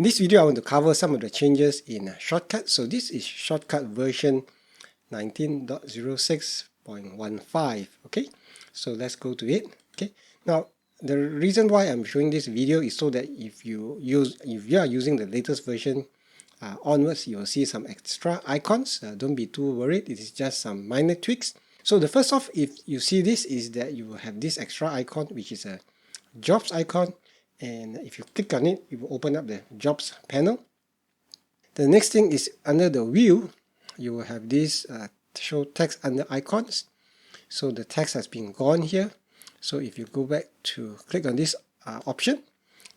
In this video, I want to cover some of the changes in Shotcut. So this is Shotcut version 19.06.15. Okay, so let's go to it. Okay, now the reason why I'm showing this video is so that if you are using the latest version onwards, you'll see some extra icons. Don't be too worried. It is just some minor tweaks. So the first off, if you see this, is that you will have this extra icon, which is a jobs icon. And if you click on it, it will open up the jobs panel. The next thing is under the view, you will have this show text under icons. So the text has been gone here. So if you go back to click on this option,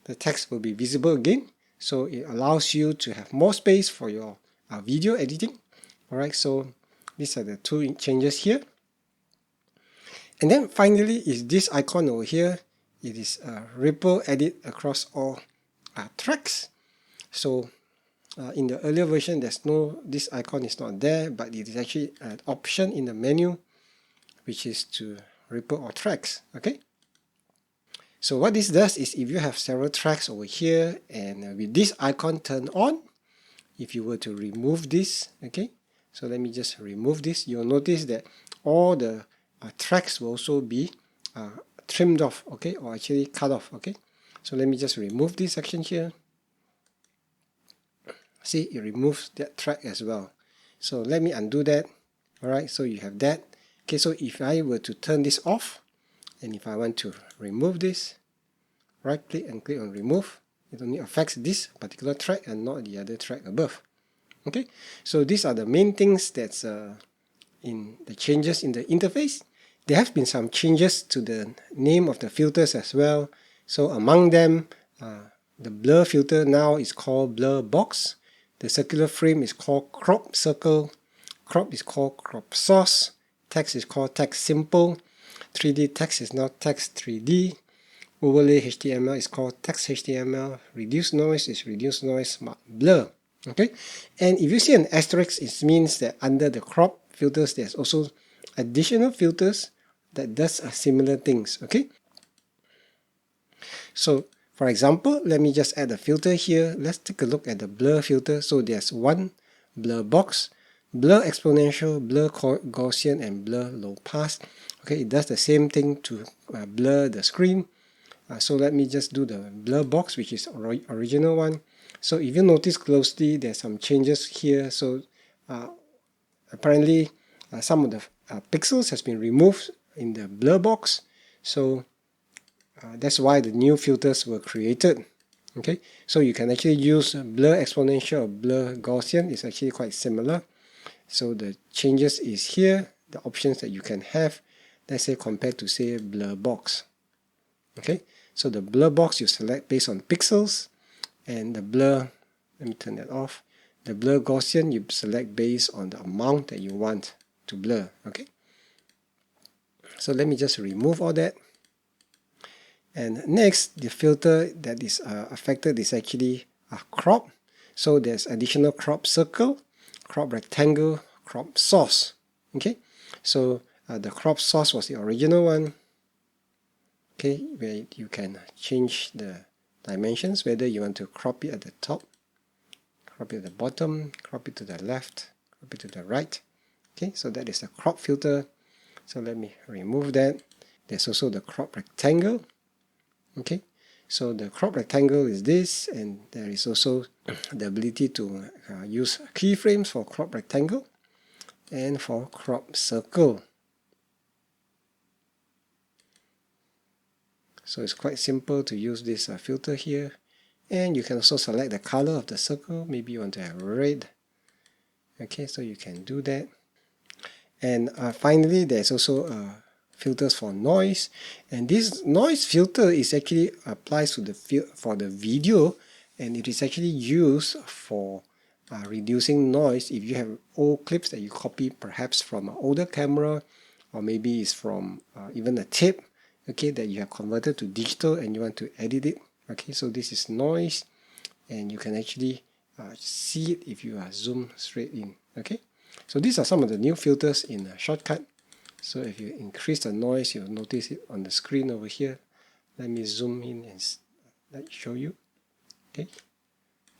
the text will be visible again. So it allows you to have more space for your video editing. Alright, so these are the two changes here. And then finally is this icon over here. It is a ripple edit across all tracks. So in the earlier version, this icon is not there, but it is actually an option in the menu, which is to ripple all tracks. Okay. So what this does is, if you have several tracks over here, and with this icon turned on, if you were to remove this, okay. So let me just remove this. You'll notice that all the tracks will also be trimmed off, okay, or actually cut off, okay. So let me just remove this section here. See, it removes that track as well. So let me undo that. Alright, so you have that. Okay, so if I were to turn this off, and if I want to remove this, right click and click on remove, it only affects this particular track and not the other track above. Okay, so these are the main things that's in the changes in the interface. There have been some changes to the name of the filters as well. So among them, the blur filter now is called blur box. The circular frame is called crop circle. Crop is called crop source. Text is called text simple. 3D text is now text 3D. Overlay HTML is called text HTML. Reduce noise is reduce noise blur. Okay, and if you see an asterisk, it means that under the crop filters, there's also additional filters that does similar things. Okay, so for example, let me just add a filter here. Let's take a look at the blur filter. So there's one blur box, blur exponential, blur Gaussian, and blur low pass. Okay, it does the same thing to blur the screen. So let me just do the blur box, which is original one. So if you notice closely, there's some changes here. So apparently some of the pixels has been removed in the blur box. So that's why the new filters were created. Okay, so you can actually use blur exponential or blur Gaussian. It's actually quite similar. So the changes is here, the options that you can have, let's say compared to say blur box. Okay, so the blur box you select based on pixels, and the blur, let me turn that off, the blur Gaussian you select based on the amount that you want to blur. Okay, so let me just remove all that. And next, the filter that is affected is actually a crop. So there's additional crop circle, crop rectangle, crop source. Okay, so the crop source was the original one. Okay, where you can change the dimensions, whether you want to crop it at the top, crop it at the bottom, crop it to the left, crop it to the right. Okay, so that is the crop filter. So let me remove that. There's also the crop rectangle. Okay, so the crop rectangle is this, and there is also the ability to use keyframes for crop rectangle and for crop circle. So it's quite simple to use this filter here, and you can also select the color of the circle. Maybe you want to have red. Okay, so you can do that. And finally, there's also filters for noise, and this noise filter is actually applies to the for the video, and it is actually used for reducing noise if you have old clips that you copy perhaps from an older camera, or maybe it's from even a tape, okay, that you have converted to digital and you want to edit it. Okay, so this is noise, and you can actually see it if you zoom straight in. Okay, so these are some of the new filters in Shotcut. So if you increase the noise, you'll notice it on the screen over here. Let me zoom in and show you. Okay,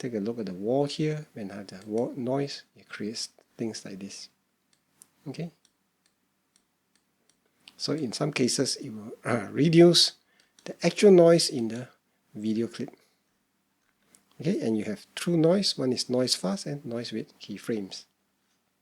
take a look at the wall here. When I have the wall noise, it creates things like this. Okay. So in some cases, it will reduce the actual noise in the video clip. Okay, and you have true noise. One is noise fast and noise with keyframes.